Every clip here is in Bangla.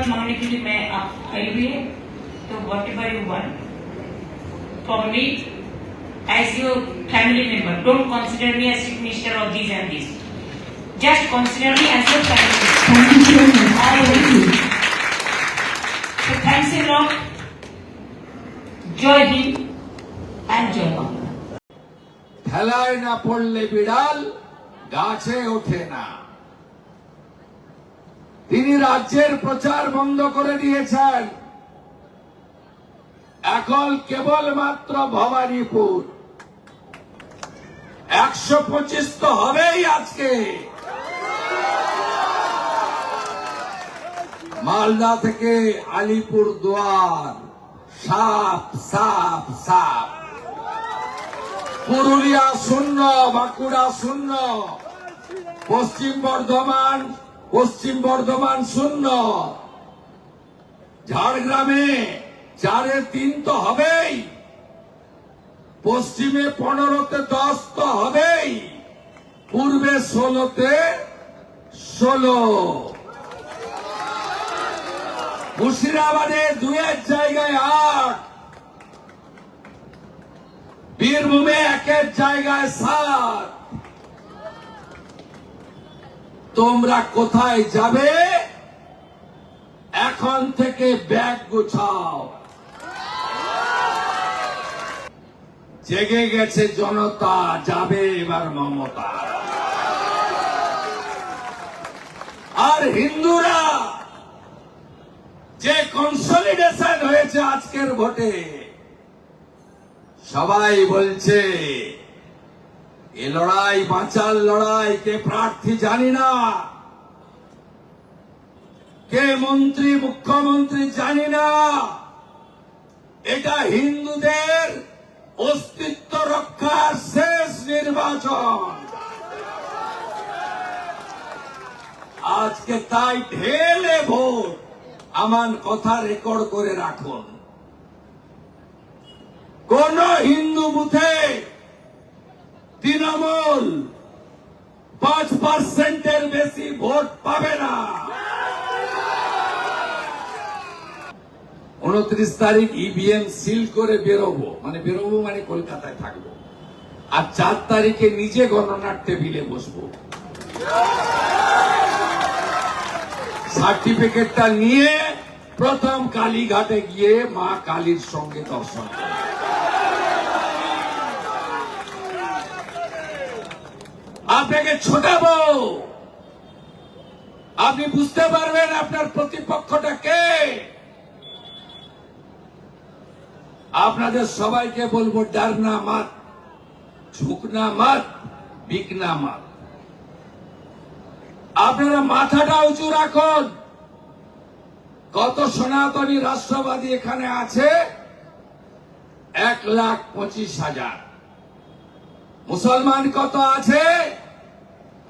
मांगने के लिए मैं आप आई हुई है, तो whatever you want from me as your family member, don't consider me as chief minister of this and this. Just consider me as your family member. Thank you so much. Thank you. So thanks a lot. Joy Hind and Joy Bangla. ঠেলায় না পড়লে বিড়াল গাছে ওঠে না। তিনি রাজ্যের প্রচার বন্ধ করে দিয়েছেন, এখন কেবলমাত্র ভবানীপুর। 125 তো হবেই আজকে। মালদা থেকে আলিপুর দুয়ার সাপ সাপ সাপ। পুরুলিয়া শূন্য, বাঁকুড়া শূন্য, পশ্চিম বর্ধমান শূন্য, ঝাড়গ্রামে 4-3 তো হবেই, পশ্চিমে 15-তে 10 তো হবেই, পূর্বে 16-তে 16, মুর্শিদাবাদে 2-এর জায়গায় 8, বীরভূমে 1-এর জায়গায় 7। তোমরা কোথায় যাবে? এখন থেকে ব্যাগ গুছাও। জেগে গেছে জনতা, যাবে এবার মমতা। আর হিন্দুরা যে কনসলিডেশন হয়েছে আজকের ভোটে, সবাই বলছে এ লড়াই বাঁচার লড়াই, কে প্রার্থী জানি না, কে মন্ত্রী মুখ্যমন্ত্রী জানি না, এটা হিন্দুদের অস্তিত্ব রক্ষার শেষ নির্বাচন। আজকে তাই ঢেলে ভোট। আমার কথা রেকর্ড করে রাখুন, কোন হিন্দু বুথে তৃণমূল 5%-এর বেশি ভোট পাবে না। 29 তারিখ ইভিএম সিল করে বেরোবো, মানে কলকাতায় থাকবো, আর 4 তারিখে নিজে গণনার টেবিলে বসবো। সার্টিফিকেটটা নিয়ে প্রথম কালীঘাটে গিয়ে মা কালীর সঙ্গে দর্শন করব। আপনাকে ছোটাবো, আপনি বুঝতে পারবেন আপনার প্রতিপক্ষটা কে। আপনাদের সবাইকে বলবো, ডরনা মত, ঝুঁকনা মত, বিকনা মত। আপনারা মাথাটা উঁচু রাখুন। কত সনাতনী রাষ্ট্রবাদী এখানে আছে? 1,25,000। মুসলমান কত আছে?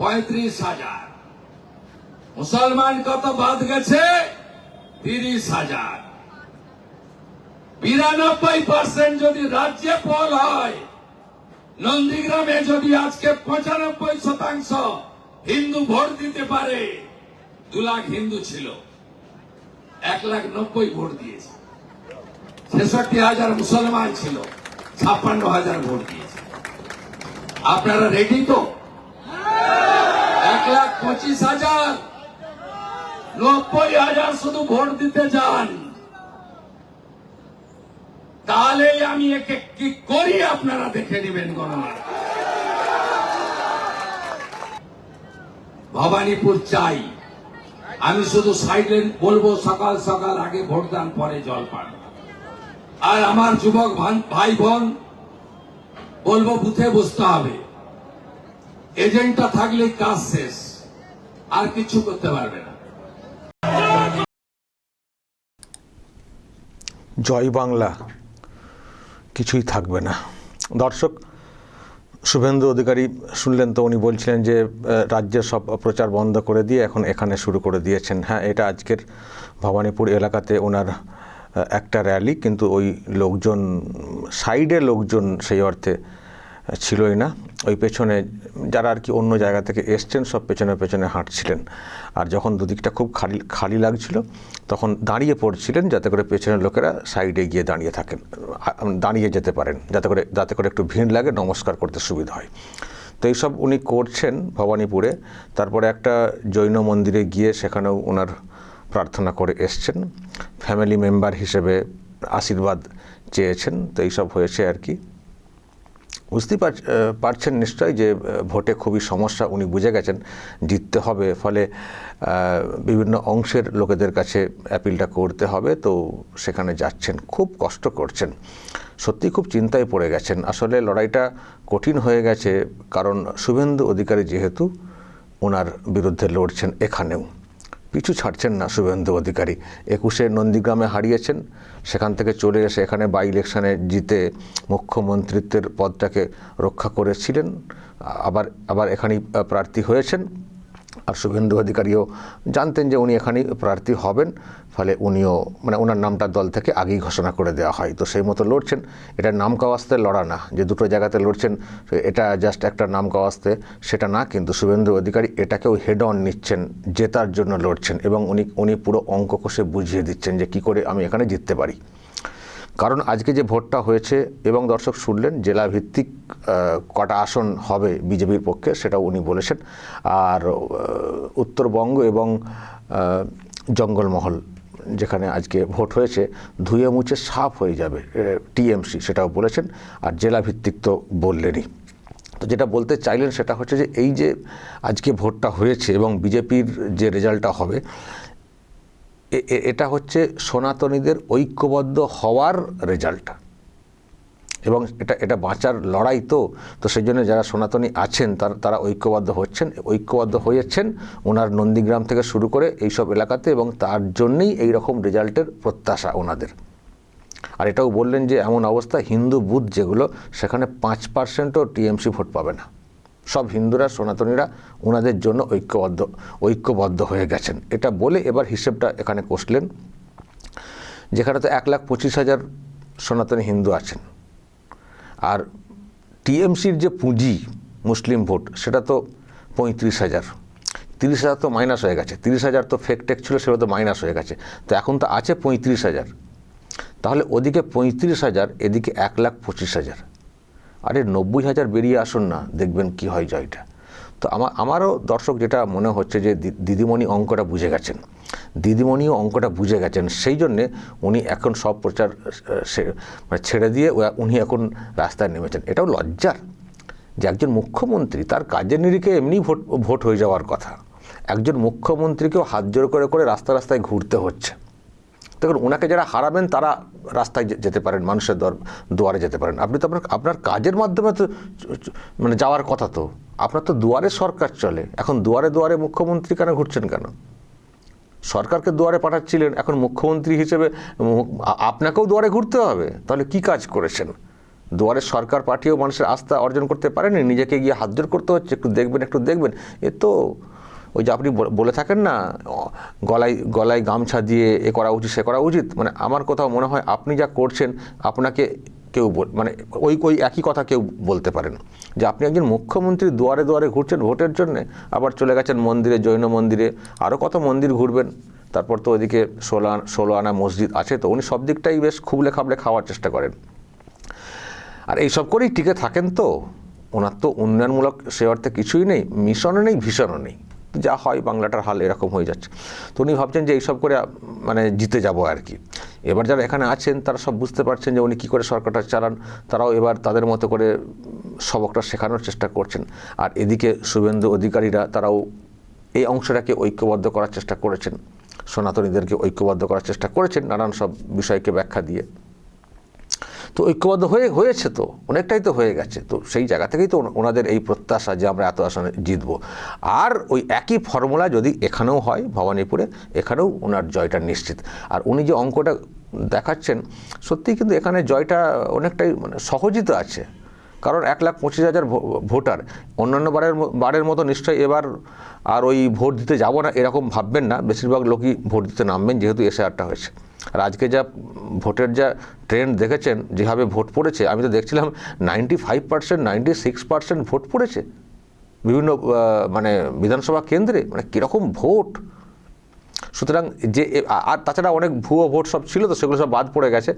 35,000। মুসলমান কত বাদ গেছে? 30,000। 92% যদি রাজ্যে পোল হয়, নন্দীগ্রামে যদি আজকে 95% হিন্দু ভোট দিতে পারে, 2 লাখ হিন্দু ছিল, 1,90,000 ভোট দিয়েছে। 66,000 মুসলমান ছিল, 56,000 ভোট দিয়েছে। আপনারা রেডি তো? 1,25,000, 90,000 শুধু ভোট দিতে যান, তাহলেই আমি একে কি করি আপনারা দেখে নেবেন গণনা। ভবানীপুর চাই। আমি শুধু সাইলেন্ট বলবো, সকাল সকাল আগে ভোটদান, পরে জলপান। আর আমার যুবক ভাই বোন বলবো, বুথে বসতে হবে। এজেন্টটা থাকলে কাজ শেষ, আর কিছু করতে পারবে না। জয় বাংলা কিছুই থাকবে না। দর্শক, শুভেন্দু অধিকারী শুনলেন তো, উনি বলছিলেন যে রাজ্যের সব প্রচার বন্ধ করে দিয়ে এখন এখানে শুরু করে দিয়েছেন। হ্যাঁ, এটা আজকের ভবানীপুর এলাকাতে ওনার একটা র্যালি, কিন্তু ওই লোকজন, সাইডে লোকজন সেই অর্থে ছিলই না। ওই পেছনে যারা আর কি অন্য জায়গা থেকে এসছেন, সব পেছনে পেছনে হাঁটছিলেন। আর যখন দুদিকটা খুব খালি লাগছিল, তখন দাঁড়িয়ে পড়ছিলেন যাতে করে পেছনের লোকেরা সাইডে গিয়ে দাঁড়িয়ে যেতে পারেন, যাতে করে একটু ভিড় লাগে, নমস্কার করতে সুবিধা হয়। তো এইসব উনি করছেন ভবানীপুরে। তারপরে একটা জৈন মন্দিরে গিয়ে সেখানেও ওনার প্রার্থনা করে এসছেন, ফ্যামিলি মেম্বার হিসেবে আশীর্বাদ চেয়েছেন। তো এইসব হয়েছে আর কি। বুঝতেই পারছেন নিশ্চয় যে ভোটে খুবই সমস্যা, উনি বুঝে গেছেন জিততে হবে, ফলে বিভিন্ন অংশের লোকেদের কাছে অ্যাপিলটা করতে হবে। তো সেখানে যাচ্ছেন, খুব কষ্ট করছেন, সত্যি খুব চিন্তায় পড়ে গেছেন। আসলে লড়াইটা কঠিন হয়ে গেছে, কারণ শুভেন্দু অধিকারী যেহেতু ওনার বিরুদ্ধে লড়ছেন, এখানেও পিছু ছাড়ছেন না শুভেন্দু অধিকারী। 21-এ নন্দীগ্রামে হারিয়েছেন, সেখান থেকে চলে এসে এখানে বাই ইলেকশনে জিতে মুখ্যমন্ত্রিত্বের পদটাকে রক্ষা করেছিলেন, আবার এখানেই প্রার্থী হয়েছেন। আর শুভেন্দু অধিকারীও জানতেন যে উনি এখানেই প্রার্থী হবেন, ফলে উনিও ওনার নামটা দল থেকে আগেই ঘোষণা করে দেওয়া হয়। তো সেই মতো লড়ছেন। এটা নাম কাওয়াস্তে লড়া না যে দুটো জায়গাতে লড়ছেন, এটা জাস্ট একটা নাম কাওয়াস্তে, সেটা না। কিন্তু শুভেন্দু অধিকারী এটাকেও হেড অন নিচ্ছেন, জেতার জন্য লড়ছেন, এবং উনি পুরো অঙ্ক কষে বুঝিয়ে দিচ্ছেন যে কী করে আমি এখানে জিততে পারি। কারণ আজকে যে ভোটটা হয়েছে, এবং দর্শক শুনলেন জেলা ভিত্তিক কটা আসন হবে বিজেপির পক্ষে, সেটাও উনি বলেছেন। আর উত্তরবঙ্গ এবং জঙ্গলমহল যেখানে আজকে ভোট হয়েছে, ধুয়ে মুছে সাফ হয়ে যাবে টিএমসি, সেটাও বলেছেন। আর জেলা ভিত্তিক তো বললেনই। তো যেটা বলতে চাইলেন সেটা হচ্ছে যে এই যে আজকে ভোটটা হয়েছে এবং বিজেপির যে রেজাল্টটা হবে, এটা হচ্ছে সনাতনীদের ঐক্যবদ্ধ হওয়ার রেজাল্ট, এবং এটা বাঁচার লড়াই। তো সেই জন্য যারা সনাতনী আছেন তারা ঐক্যবদ্ধ হয়েছেন ওনার নন্দীগ্রাম থেকে শুরু করে এইসব এলাকাতে, এবং তার জন্যই এই রকম রেজাল্টের প্রত্যাশা ওনাদের। আর এটাও বললেন যে এমন অবস্থা, হিন্দু বুথ যেগুলো, সেখানে 5%ও টিএমসি ভোট পাবে না। সব হিন্দুরা, সনাতনীরা ওনাদের জন্য ঐক্যবদ্ধ হয়ে গেছেন। এটা বলে এবার হিসেবটা এখানে কষলেন, যেখানে তো 1,25,000 সনাতনী হিন্দু আছেন, আর টিএমসির যে পুঁজি মুসলিম ভোট, সেটা তো 35,000। 30,000 তো মাইনাস হয়ে গেছে, 30,000 তো ফেক টেক ছিল, সেটা তো মাইনাস হয়ে গেছে। তো এখন তো আছে 35,000। তাহলে ওদিকে 35,000, এদিকে 1,25,000। আরে 90,000 বেরিয়ে আসুন না, দেখবেন কি হয় জয়টা। তো আমারও দর্শক যেটা মনে হচ্ছে যে দিদিমণি অঙ্কটা বুঝে গেছেন, দিদিমণিও অঙ্কটা বুঝে গেছেন। সেই জন্যে উনি এখন সব প্রচার ছেড়ে দিয়ে উনি এখন রাস্তায় নেমেছেন। এটাও লজ্জার যে একজন মুখ্যমন্ত্রী, তার কাজের নিরিখে এমনি ভোট হয়ে যাওয়ার কথা, একজন মুখ্যমন্ত্রীকেও হাত জোর করে রাস্তায় ঘুরতে হচ্ছে। দেখুন, ওনাকে যারা হারাবেন তারা রাস্তায় যেতে পারেন, মানুষের দুয়ারে যেতে পারেন। আপনি তো আপনার কাজের মাধ্যমে তো যাওয়ার কথা। তো আপনার তো দুয়ারে সরকার চলে, এখন দুয়ারে মুখ্যমন্ত্রী কেন ঘুরছেন কেন? সরকারকে দুয়ারে পাঠাচ্ছিলেন, এখন মুখ্যমন্ত্রী হিসেবে আপনাকেও দুয়ারে ঘুরতে হবে? তাহলে কি কাজ করেছেন? দুয়ারে সরকার পাঠিয়েও মানুষের আস্থা অর্জন করতে পারেনি, নিজেকে গিয়ে হাত জোর করতে হচ্ছে, একটু দেখবেন। এ তো ওই যে আপনি বলে থাকেন না, গলায় গামছা দিয়ে এ করা উচিত সে করা উচিত। আমার কোথাও মনে হয় আপনি যা করছেন, আপনাকে কেউ ওই একই কথা কেউ বলতে পারেন যে আপনি একজন মুখ্যমন্ত্রী দুয়ারে ঘুরছেন ভোটের জন্যে, আবার চলে গেছেন মন্দিরে, জৈন মন্দিরে, আরও কত মন্দির ঘুরবেন। তারপর তো ওইদিকে 16 আনা মসজিদ আছে। তো উনি সব দিকটাই বেশ খুবলে খাবলে খাওয়ার চেষ্টা করেন, আর এইসব করেই টিকে থাকেন। তো ওনার তো উন্নয়নমূলক সে অর্থে কিছুই নেই, মিশনও নেই, ভীষণও নেই। যা হয় বাংলাটার হাল এরকম হয়ে যাচ্ছে। তো উনি ভাবছেন যে এইসব করে জিতে যাব আর কি। এবার যারা এখানে আছেন তারা সব বুঝতে পারছেন যে উনি কী করে সরকারটা চালান, তারাও এবার তাদের মতো করে সবকটা শেখানোর চেষ্টা করছেন। আর এদিকে শুভেন্দু অধিকারীরা তারাও এই অংশটাকে ঐক্যবদ্ধ করার চেষ্টা করেছেন, সনাতনীদেরকে ঐক্যবদ্ধ করার চেষ্টা করেছেন নানান সব বিষয়কে ব্যাখ্যা দিয়ে। তো ঐক্যবদ্ধ হয়েছে, তো অনেকটাই তো হয়ে গেছে। তো সেই জায়গা থেকেই তো ওনাদের এই প্রত্যাশা যে আমরা এত আসনে জিতবো। আর ওই একই ফর্মুলা যদি এখানেও হয়, ভবানীপুরে, এখানেও ওনার জয়টা নিশ্চিত। আর উনি যে অঙ্কটা দেখাচ্ছেন, সত্যিই কিন্তু এখানে জয়টা অনেকটাই সহজই তো আছে। কারণ 1,25,000 ভোটার, অন্যান্য বারের মতো নিশ্চয়ই এবার আর ওই ভোট দিতে যাব না এরকম ভাববেন না। বেশিরভাগ লোকই ভোট দিতে নামবেন, যেহেতু এসআরটা হয়েছে। আর আজকে যা ভোটের যা ট্রেন্ড দেখেছেন, যেভাবে ভোট পড়েছে, আমি তো দেখছিলাম 95%, 96% ভোট পড়েছে বিভিন্ন বিধানসভা কেন্দ্রে। কীরকম ভোট! সুতরাং যে আর তাছাড়া অনেক ভুয়ো ভোট সব ছিল তো সেগুলো সব বাদ পড়ে গেছে।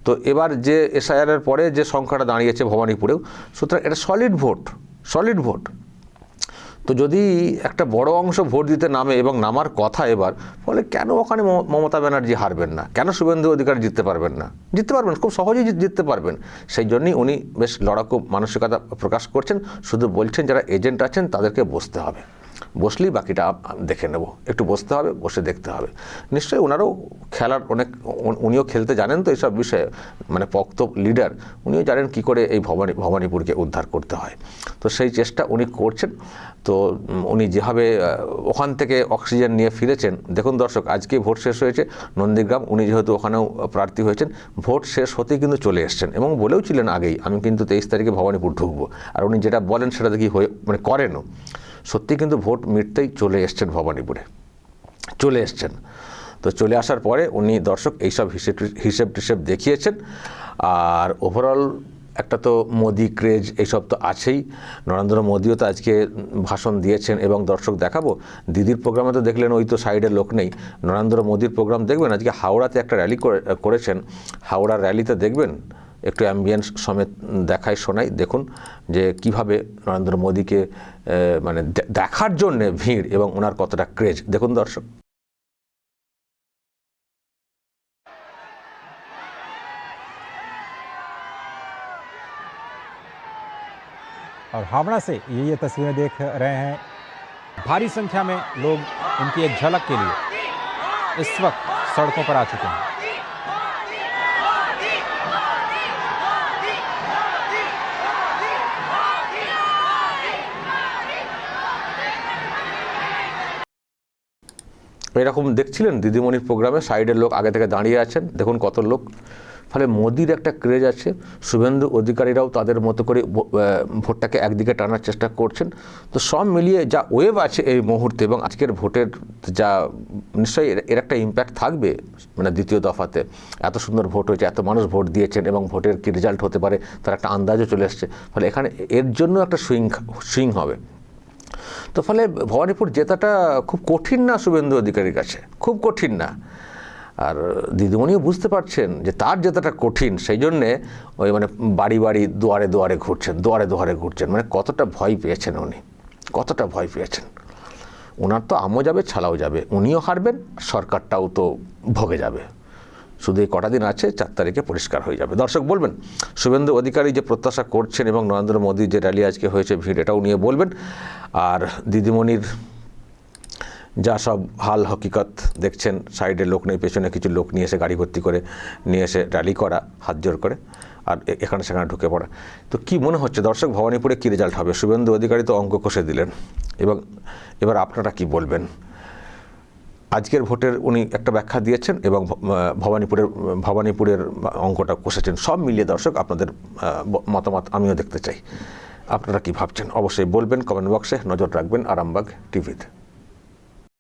তো এবার যে এসআইআরের পরে যে সংখ্যাটা দাঁড়িয়েছে ভবানীপুরেও, সুতরাং এটা সলিড ভোট। তো যদি একটা বড় অংশ ভোট দিতে নামে এবং নামার কথা এবার, ফলে কেন ওখানে মমতা ব্যানার্জি হারবেন না, কেন শুভেন্দু অধিকারী জিততে পারবেন না? জিততে পারবেন, খুব সহজেই জিততে পারবেন। সেই জন্যই উনি বেশ লড়াকু মানসিকতা প্রকাশ করছেন, শুধু বলছেন যারা এজেন্ট আছেন তাদেরকে বসতে হবে, বসলেই বাকিটা দেখে নেব, একটু বসতে হবে, বসে দেখতে হবে। নিশ্চয়ই ওনারও খেলার উনিও খেলতে জানেন তো এইসব বিষয়ে, মানে পক্ত লিডার, উনিও জানেন কি করে এই ভবানীপুরকে উদ্ধার করতে হয়। তো সেই চেষ্টা উনি করছেন। তো উনি যেভাবে ওখান থেকে অক্সিজেন নিয়ে ফিরেছেন, দেখুন দর্শক, আজকে ভোট শেষ হয়েছে নন্দীগ্রাম, উনি যেহেতু ওখানেও প্রার্থী হয়েছেন, ভোট শেষ হতেই কিন্তু চলে এসছেন এবং বলেও ছিলেন আগেই, আমি কিন্তু 23 তারিখে ভবানীপুর ঢুকবো। আর উনি যেটা বলেন সেটা দেখি হয়ে মানে করেনও, সত্যি কিন্তু ভোট মিটতেই চলে এসছেন ভবানীপুরে, চলে এসছেন। তো চলে আসার পরে উনি দর্শক এইসব হিসেব টিসেব দেখিয়েছেন। আর ওভারঅল একটা তো মোদি ক্রেজ এইসব তো আছেই, নরেন্দ্র মোদিও তো আজকে ভাষণ দিয়েছেন এবং দর্শক দেখাবো, দিদির প্রোগ্রামে তো দেখলেন ওই তো সাইডে লোক নেই, নরেন্দ্র মোদির প্রোগ্রাম দেখবেন, আজকে হাওড়াতে একটা র্যালি করেছেন, হাওড়ার র্যালিতে দেখবেন একটু অ্যাম্বিয়েন্স সমেত দেখাই শোনাই, দেখুন যে কিভাবে নরেন্দ্র মোদিকে মানে দেখার জন্যে ভিড় এবং ওনার কতটা ক্রেজ, দেখুন দর্শক। और हावड़ा से ये तस्वीरें देख रहे हैं, भारी संख्या में लोग उनकी एक झलक के लिए इस वक्त सड़कों पर आ चुके हैं। এরকম দেখছিলেন দিদিমণির প্রোগ্রামে সাইডের লোক আগে থেকে দাঁড়িয়ে আছেন, দেখুন কত লোক। ফলে মোদির একটা ক্রেজ আছে, শুভেন্দু অধিকারীরাও তাদের মতো করে ভোটটাকে একদিকে টানার চেষ্টা করছেন। তো সব মিলিয়ে যা ওয়েভ আছে এই মুহূর্তে এবং আজকের ভোটের যা নিশ্চয়ই এর একটা ইম্প্যাক্ট থাকবে, মানে দ্বিতীয় দফাতে এত সুন্দর ভোট হয়েছে, এত মানুষ ভোট দিয়েছেন এবং ভোটের কী রেজাল্ট হতে পারে তার একটা আন্দাজও চলে এসছে। ফলে এখানে এর জন্য একটা সুইং হবে। তো ফলে ভবানীপুর জেতাটা খুব কঠিন না শুভেন্দু অধিকারীর কাছে, খুব কঠিন না। আর দিদিমণিও বুঝতে পারছেন যে তার জেতাটা কঠিন, সেই জন্যে ওই মানে বাড়ি বাড়ি দুয়ারে দুয়ারে ঘুরছেন, মানে কতটা ভয় পেয়েছেন উনি, কতটা ভয় পেয়েছেন। ওনার তো আমও যাবে ছালাও যাবে, উনিও হারবেন, সরকারটাও তো ভোগে যাবে। শুধু এই কটা দিন আছে, 4 তারিখে পরিষ্কার হয়ে যাবে। দর্শক বলবেন শুভেন্দু অধিকারী যে প্রত্যাশা করছেন এবং নরেন্দ্র মোদী যে র্যালি আজকে হয়েছে ভিড়, এটাও নিয়ে বলবেন। আর দিদিমণির যা সব হাল হকিকত দেখছেন, সাইডে লোক নেই, পেছনে কিছু লোক নিয়ে এসে গাড়ি ভর্তি করে নিয়ে এসে র্যালি করা হাত জোর করে, আর এখানে সেখানে ঢুকে পড়া। তো কি মনে হচ্ছে দর্শক, ভবানীপুরে কী রেজাল্ট হবে? শুভেন্দু অধিকারী তো অঙ্ক কষে দিলেন, এবং এবার আপনারা কি বলবেন? আজকের ভোটের উনি একটা ব্যাখ্যা দিয়েছেন এবং ভবানীপুরের অঙ্কটা কষেছেন। সব মিলিয়ে দর্শক আপনাদের মতামত আমিও দেখতে চাই। আপনারা কি ভাবছেন অবশ্যই বলবেন কমেন্ট বক্সে। নজর রাখবেন আরামবাগ টিভিতে।